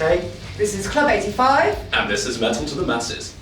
A.D.K. This is Club 85. And this is Metal to the Masses.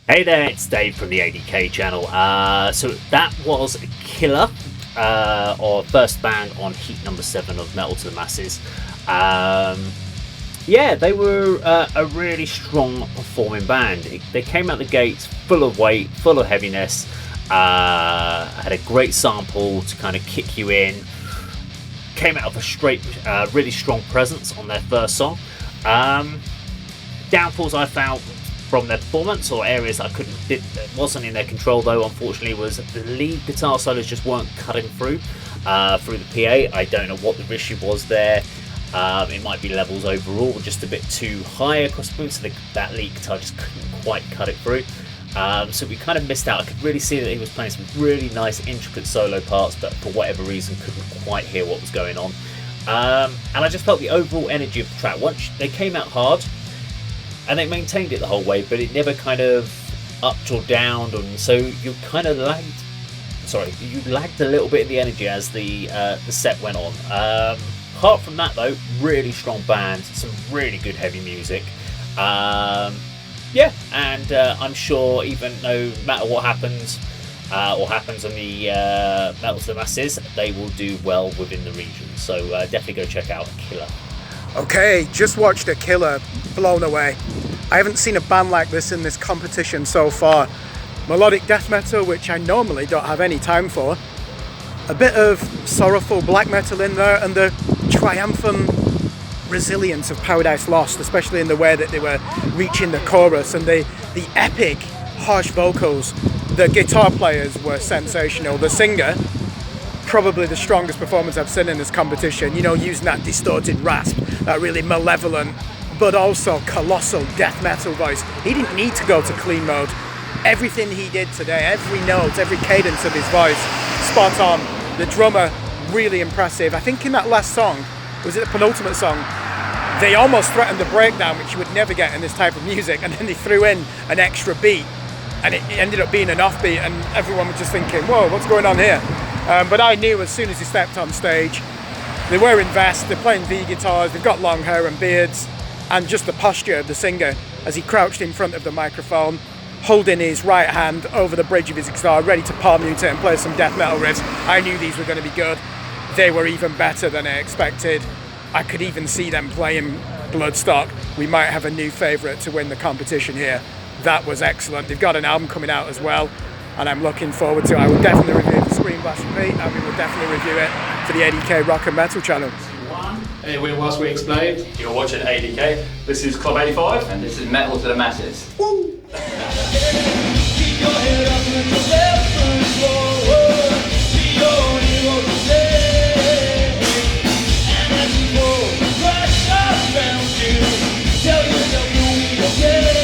Hey there, it's Dave from the A.D.K channel. So that was Akilla, our first band on Heat number 7 of Metal to the Masses. Yeah, they were a really strong performing band. They came out the gates full of weight, full of heaviness, had a great sample to kind of kick you in, came out of a straight, really strong presence on their first song. Downfalls I found from their performance, or areas that that wasn't in their control though, unfortunately, was the lead guitar solos just weren't cutting through the PA. I don't know what the issue was there. It might be levels overall, just a bit too high across the boom, so that lead guitar just couldn't quite cut it through. So we kind of missed out. I could really see that he was playing some really nice intricate solo parts, but for whatever reason couldn't quite hear what was going on. And I just felt the overall energy of the track. Once they came out hard, and they maintained it the whole way, but it never kind of upped or downed, and so you kind of lagged a little bit in the energy as the set went on. Apart from that though, really strong band, some really good heavy music. Yeah, and I'm sure even no matter what happens on the Metal to the Masses, they will do well within the region. So definitely go check out Akilla. Okay, just watched Akilla, blown away. I haven't seen a band like this in this competition so far. Melodic death metal, which I normally don't have any time for. A bit of sorrowful black metal in there, and the triumphant resilience of Paradise Lost, especially in the way that they were reaching the chorus, and the epic harsh vocals. The guitar players were sensational. The singer, probably the strongest performance I've seen in this competition, you know, using that distorted rasp, that really malevolent but also colossal death metal voice. He didn't need to go to clean mode. Everything he did today, every note, every cadence of his voice, spot on. The drummer, really impressive. I think in that last song, was it the penultimate song, they almost threatened the breakdown, which you would never get in this type of music, and then they threw in an extra beat, and it ended up being an offbeat, and everyone was just thinking, whoa, what's going on here? But I knew as soon as he stepped on stage, they were in vests, they're playing V guitars, they've got long hair and beards, and just the posture of the singer as he crouched in front of the microphone. holding his right hand over the bridge of his guitar, ready to palm mute it and play some death metal riffs. I knew these were going to be good. They were even better than I expected. I could even see them playing Bloodstock. We might have a new favourite to win the competition here. That was excellent. They've got an album coming out as well, and I'm looking forward to it. I will definitely review the Scream Blast Repeat, and we will definitely review it for the A.D.K Rock and Metal channel. Hey, whilst we explain, you're watching A.D.K. This is Club 85. And this is Metal to the Masses. Woo! Keep your head up and yourself turn forward. Be your hero today. And as you go, crash around you. Tell yourself you'll be okay.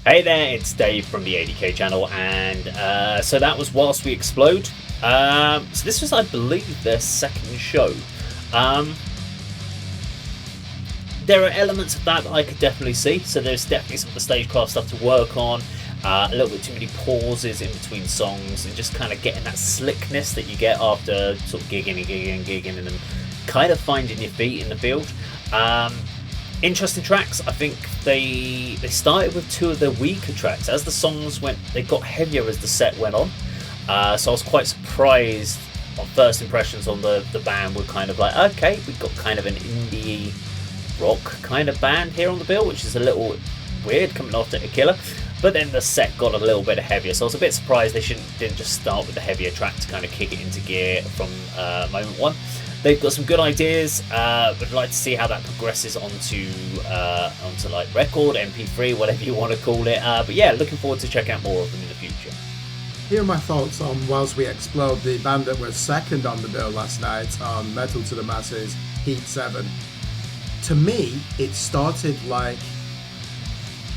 Hey there, it's Dave from the A.D.K channel, and so that was Whilst We Explode. So this was, I believe, their second show. There are elements of that I could definitely see, so there's definitely some of the stagecraft stuff to work on. A little bit too many pauses in between songs, and just kind of getting that slickness that you get after sort of gigging and then kind of finding your feet in the field. Interesting tracks. I think they started with two of the weaker tracks. As the songs went, they got heavier as the set went on. So I was quite surprised. On first impressions on the band were kind of like, okay, we've got kind of an indie rock kind of band here on the bill, which is a little weird coming after Akilla. But then the set got a little bit heavier, so I was a bit surprised they didn't just start with the heavier track to kind of kick it into gear from moment one. They've got some good ideas. Would like to see how that progresses onto like record, MP3, whatever you want to call it. But yeah, looking forward to checking out more of them in the future. Here are my thoughts on Whilst We Explode, the band that was second on the bill last night on Metal to the Masses, Heat 7. To me, it started like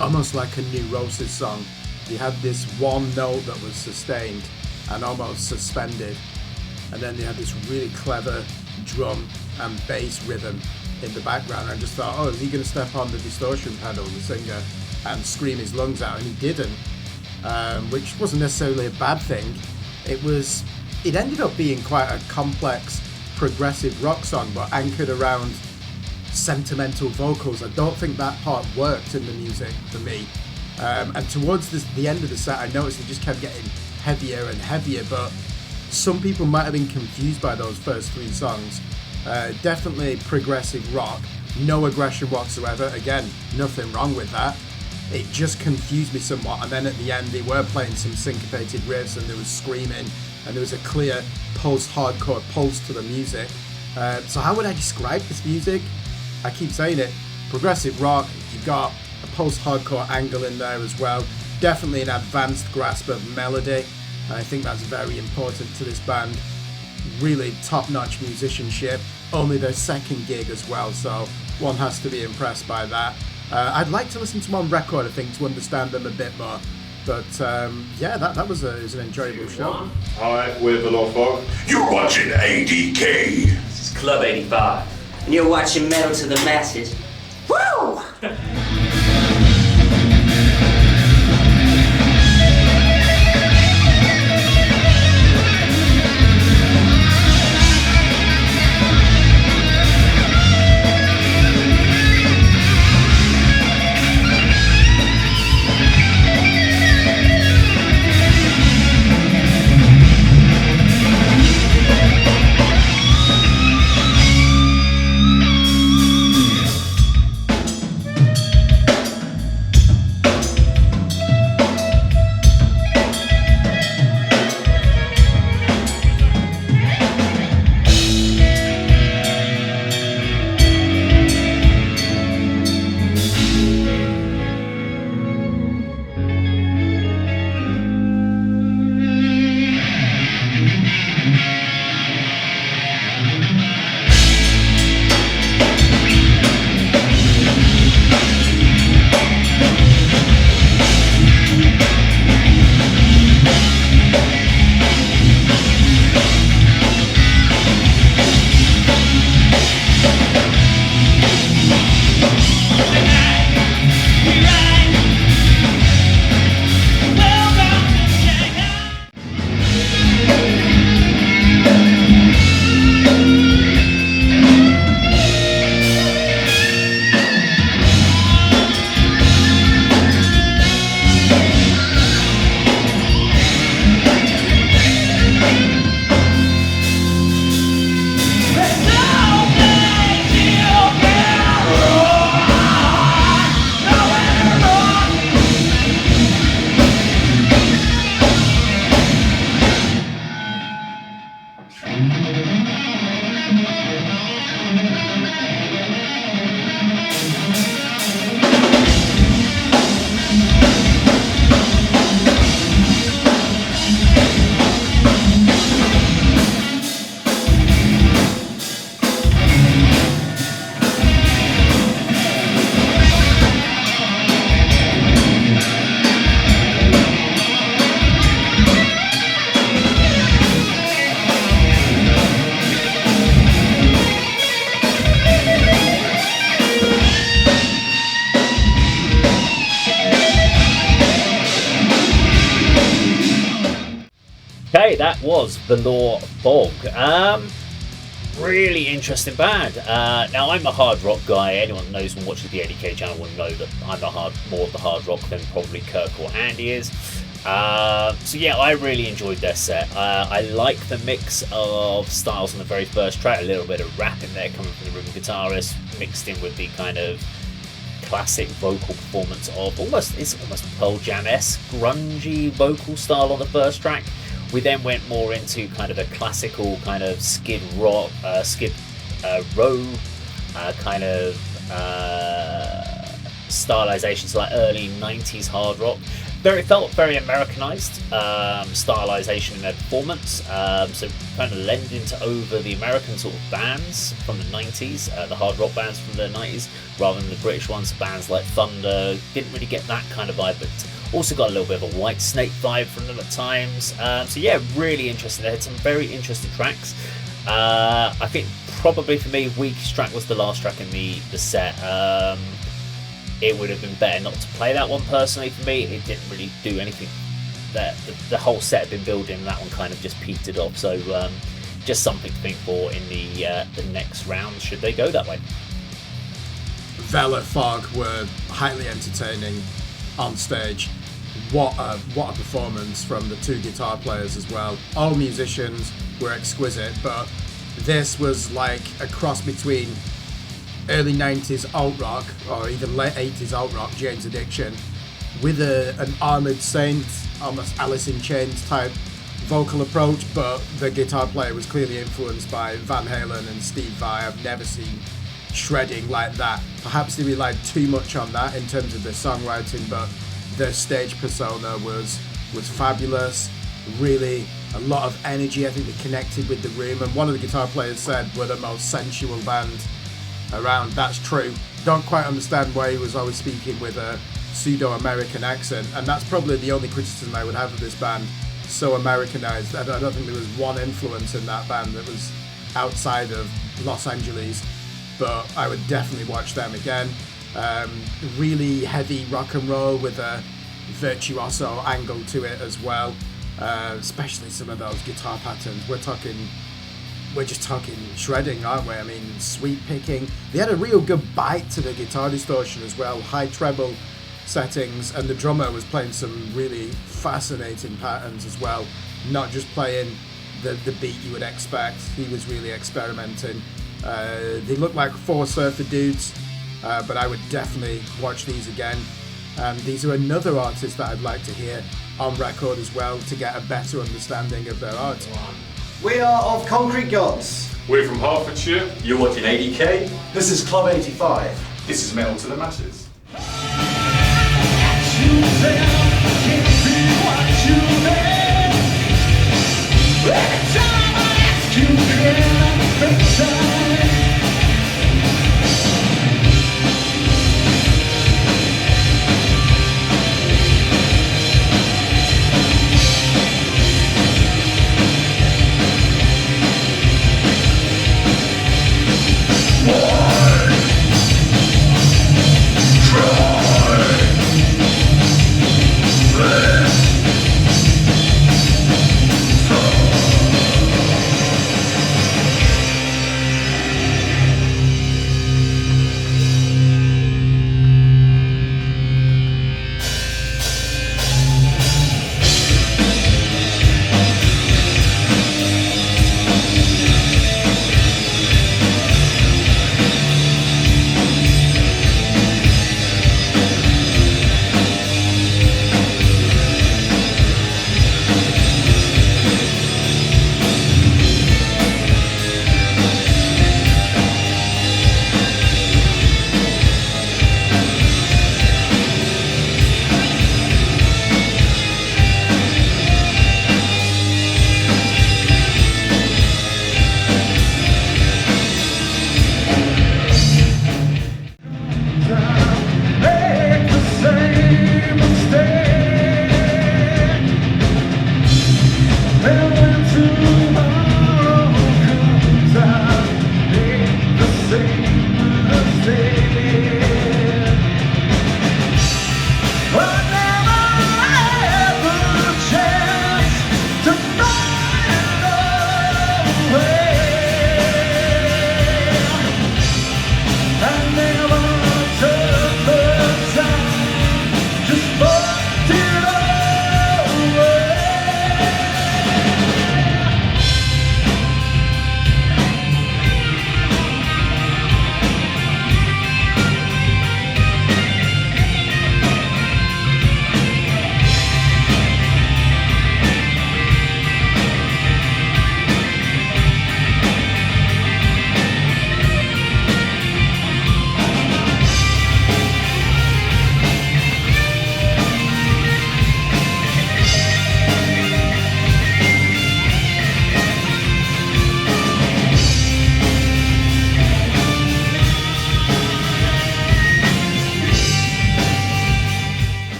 almost like a New Roses song. You had this one note that was sustained and almost suspended, and then they had this really clever drum and bass rhythm in the background. I just thought, oh, is he going to step on the distortion pedal, the singer, and scream his lungs out? And he didn't, which wasn't necessarily a bad thing. It ended up being quite a complex progressive rock song, but anchored around sentimental vocals. I don't think that part worked in the music for me. And towards the end of the set, I noticed it just kept getting heavier and heavier, but some people might have been confused by those first three songs. Definitely progressive rock, no aggression whatsoever. Again, nothing wrong with that. It just confused me somewhat, and then at the end they were playing some syncopated riffs and there was screaming and there was a clear post-hardcore pulse to the music. So how would I describe this music? I keep saying it, progressive rock. You've got a post-hardcore angle in there as well. Definitely an advanced grasp of melody. I think that's very important to this band. Really top-notch musicianship. Only their second gig as well, so one has to be impressed by that. I'd like to listen to them on record, I think, to understand them a bit more. But yeah, that was an enjoyable show. Hi, we're Valor Fog. You're watching A.D.K. This is Club 85. And you're watching Metal to the Masses. Woo! Okay, that was Velour Fog. Really interesting band. Now, I'm a hard rock guy. Anyone that knows and watches the A.D.K channel will know that I'm more of the hard rock than probably Kirk or Andy is. So yeah, I really enjoyed their set. I like the mix of styles on the very first track. A little bit of rap in there coming from the rhythm guitarist, mixed in with the kind of classic vocal performance of almost Pearl Jam-esque grungy vocal style on the first track. We then went more into kind of a classical kind of skid row kind of stylizations, like early 90s hard rock. Felt very Americanized stylization in their performance, so kind of lending to over the American sort of bands from the 90s, the hard rock bands from the 90s, rather than the British ones. Bands like Thunder didn't really get that kind of vibe, but also got a little bit of a White Snake vibe from them at times. So yeah, really interesting. They had some very interesting tracks. I think probably for me, weakest track was the last track in the set. It would have been better not to play that one personally for me. It didn't really do anything. The whole set had been building, and that one kind of just petered off. So just something to think for in the next round, should they go that way. Valor Fog were highly entertaining on stage. What a performance from the two guitar players as well. All musicians were exquisite, but this was like a cross between early 90s alt rock or even late 80s alt rock, Jane's Addiction, with an Armored Saint, almost Alice in Chains type vocal approach, but the guitar player was clearly influenced by Van Halen and Steve Vai. I've never seen shredding like that. Perhaps they relied too much on that in terms of their songwriting, but their stage persona was fabulous. Really, a lot of energy. I think they connected with the room, and one of the guitar players said we're the most sensual band around. That's true. Don't quite understand why he was always speaking with a pseudo-American accent, and that's probably the only criticism I would have of this band. So Americanized. I don't think there was one influence in that band that was outside of Los Angeles, but I would definitely watch them again. Really heavy rock and roll with a virtuoso angle to it as well, especially some of those guitar patterns. We're just talking shredding, aren't we? I mean, sweep picking. They had a real good bite to the guitar distortion as well, high treble settings, and the drummer was playing some really fascinating patterns as well, not just playing the beat you would expect. He was really experimenting. They look like four surfer dudes, but I would definitely watch these again. And these are another artist that I'd like to hear on record as well to get a better understanding of their art. We are of Concrete Gods. We're from Hertfordshire. You're watching A.D.K. This is Club 85. This is Metal to the Masses.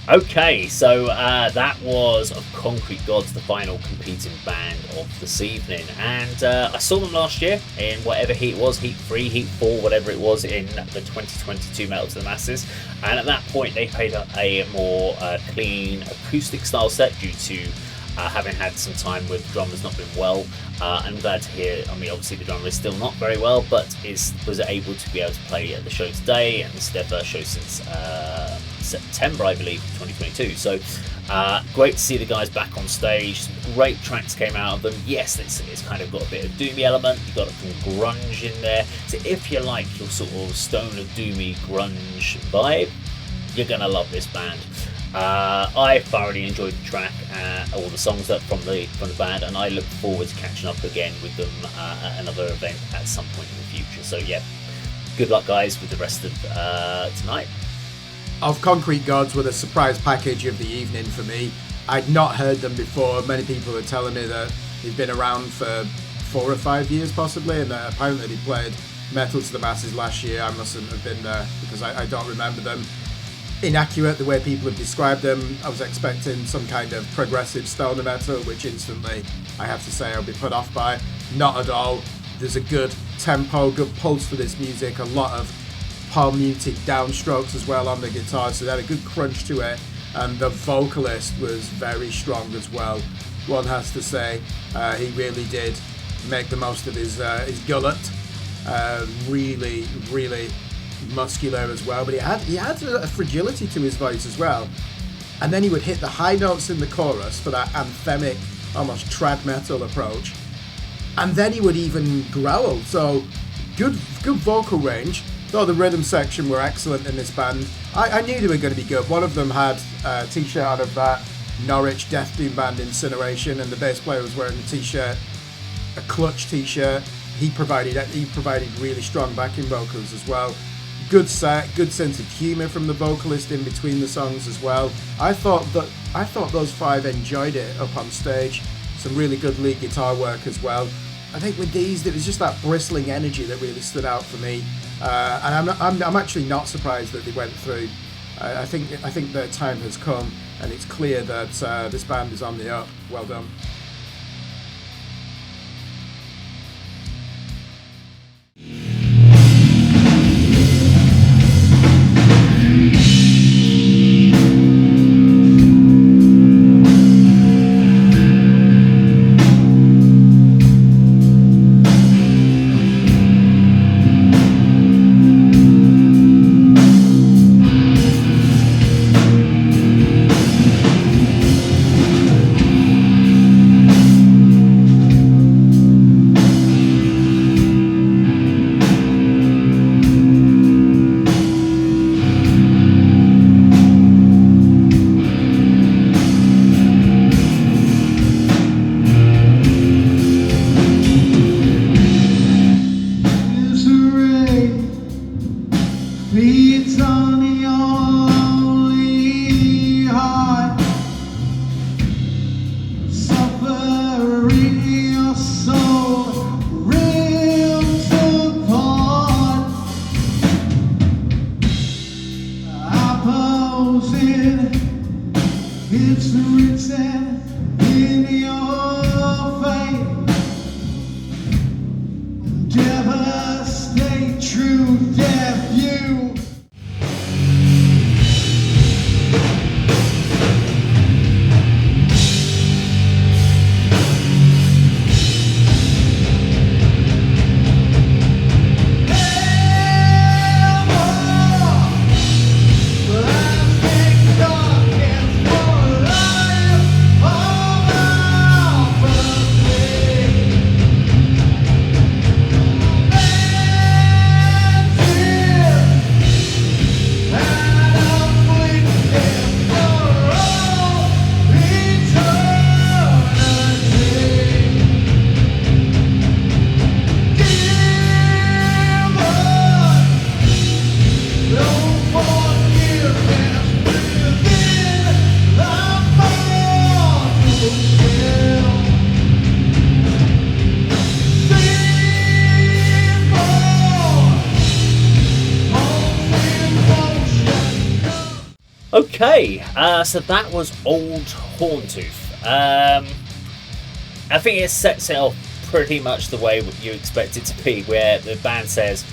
Okay, so that was of Concrete Gods, the final competing band of this evening, and I saw them last year in whatever heat it was, heat 3, heat 4, whatever it was, in the 2022 Metal to the Masses, and at that point they played a more clean acoustic style set due to having had some time with drummers not been well. I'm glad to hear, I mean obviously the drummer is still not very well, but was able to be able to play at the show today, and this is their first show since September, I believe, 2022. So great to see the guys back on stage. Some great tracks came out of them. Yes, it's kind of got a bit of doomy element. You've got some grunge in there. So if you like your sort of stoner doomy grunge vibe, you're gonna love this band. I thoroughly enjoyed the track, all the songs that from the band, and I look forward to catching up again with them at another event at some point in the future. So yeah, good luck guys with the rest of tonight. Of Concrete Gods were the surprise package of the evening for me. I'd not heard them before. Many people were telling me that they'd been around for 4 or 5 years possibly, and that apparently they played Metal to the Masses last year. I mustn't have been there because I don't remember them. Inaccurate the way people have described them. I was expecting some kind of progressive stoner metal, which instantly I have to say I'll be put off by. Not at all. There's a good tempo, good pulse for this music, a lot of palm-muted downstrokes as well on the guitar, so they had a good crunch to it, and the vocalist was very strong as well. One has to say, he really did make the most of his gullet. Really, really muscular as well, but he had a fragility to his voice as well, and then he would hit the high notes in the chorus for that anthemic, almost trad metal approach, and then he would even growl. So good vocal range. Though the rhythm section were excellent in this band. I knew they were going to be good. One of them had a t-shirt out of that Norwich Death Doom band Incineration, and the bass player was wearing a t-shirt, a Clutch t-shirt. He provided really strong backing vocals as well. Good set, good sense of humour from the vocalist in between the songs as well. I thought those 5 enjoyed it up on stage. Some really good lead guitar work as well. I think with these, there was just that bristling energy that really stood out for me, and I'm actually not surprised that they went through. I think their time has come, and it's clear that this band is on the up. Well done. Okay, so that was Old Horntooth. I think it sets it off pretty much the way you expect it to be, where the band says,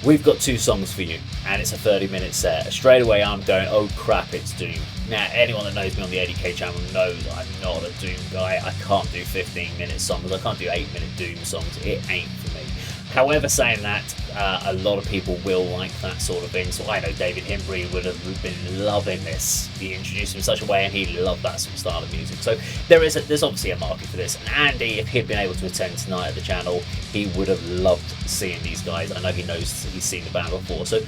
we've got 2 songs for you, and it's a 30-minute set. Straight away I'm going, oh crap, it's Doom. Now, anyone that knows me on the A.D.K channel knows I'm not a Doom guy. I can't do 15-minute songs, I can't do 8-minute Doom songs, it ain't for me. However, saying that, a lot of people will like that sort of thing. So I know David Hembry would have been loving this. He introduced him in such a way, and he loved that sort of style of music. So there's obviously a market for this. And Andy, if he'd been able to attend tonight at the channel, he would have loved seeing these guys. I know he's seen the band before. So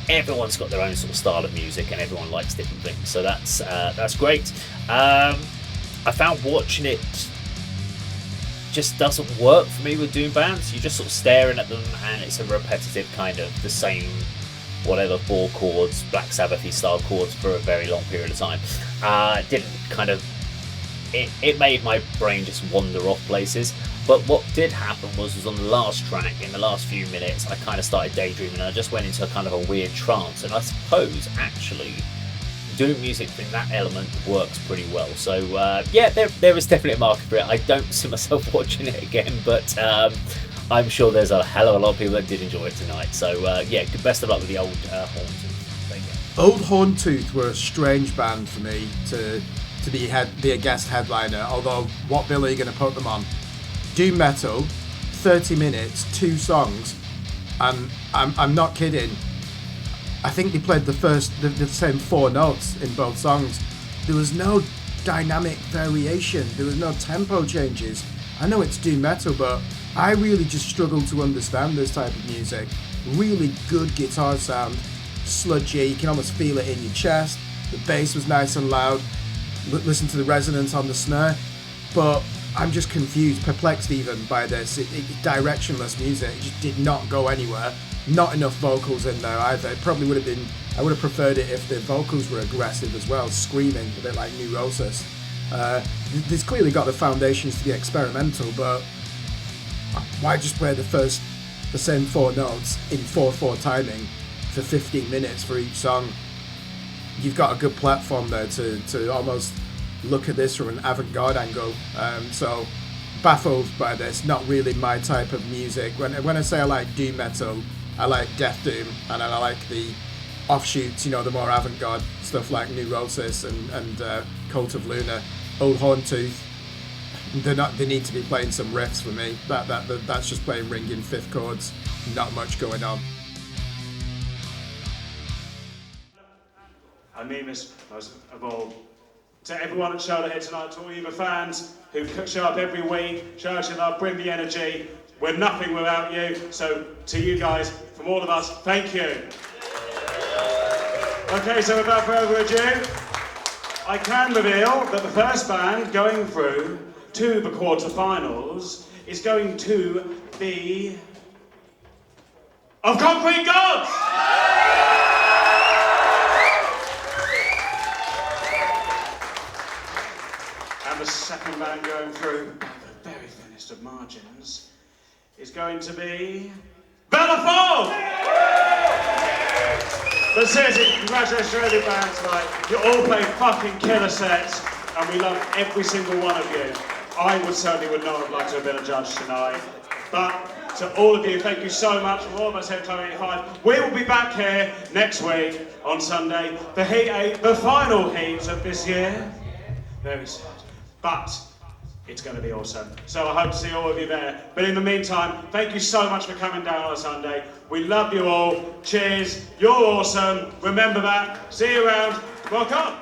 everyone's got their own sort of style of music and everyone likes different things, so that's great. I found watching it just doesn't work for me with doom bands. You're just sort of staring at them and it's a repetitive kind of the same whatever 4 chords, Black Sabbath-y style chords for a very long period of time. It made my brain just wander off places. But what did happen was on the last track, in the last few minutes, I kind of started daydreaming and I just went into a kind of a weird trance. And I suppose, actually, doom music in that element works pretty well. So, yeah, there is definitely a market for it. I don't see myself watching it again, but I'm sure there's a hell of a lot of people that did enjoy it tonight. So, yeah, best of luck with the old Horntooth. Thank you. Old Horntooth were a strange band for me to be a guest headliner, although what bill are you going to put them on? Doom metal, 30 minutes, 2 songs, and I'm not kidding. I think they played the same 4 notes in both songs. There was no dynamic variation. There was no tempo changes. I know it's doom metal, but I really just struggled to understand this type of music. Really good guitar sound, sludgy. You can almost feel it in your chest. The bass was nice and loud. Listen to the resonance on the snare, but I'm just confused, perplexed even by this. Directionless music. It just did not go anywhere. Not enough vocals in there either. It probably would have been. I would have preferred it if the vocals were aggressive as well, screaming a bit like Neurosis. There's clearly got the foundations to be experimental, but why just play the same 4 notes in 4/4 timing for 15 minutes for each song? You've got a good platform there to almost look at this from an avant-garde angle. So baffled by this, not really my type of music. When I say I like doom metal, I like death doom, and I like the offshoots, the more avant-garde stuff like Neurosis and Cult of Luna. Old Horntooth, they need to be playing some riffs for me. That's just playing ringing 5th chords, not much going on. I mean this most of all to everyone at Shoulder here tonight, to all you fans who show up every week, show us your love, bring the energy. We're nothing without you. So to you guys, from all of us, thank you. Okay, so without further ado, I can reveal that the first band going through to the quarterfinals is going to be of Concrete Gods! And the second band going through by the very thinnest of margins is going to be Valor Fog! But seriously, congratulations to every band tonight. You all play fucking killer sets, and we love every single one of you. I would not have liked to have been a judge tonight. But to all of you, thank you so much from all of us here at Club 85. We will be back here next week on Sunday, the final heat of this year. Very sad. But it's going to be awesome. So I hope to see all of you there. But in the meantime, thank you so much for coming down on a Sunday. We love you all. Cheers. You're awesome. Remember that. See you around. Rock on.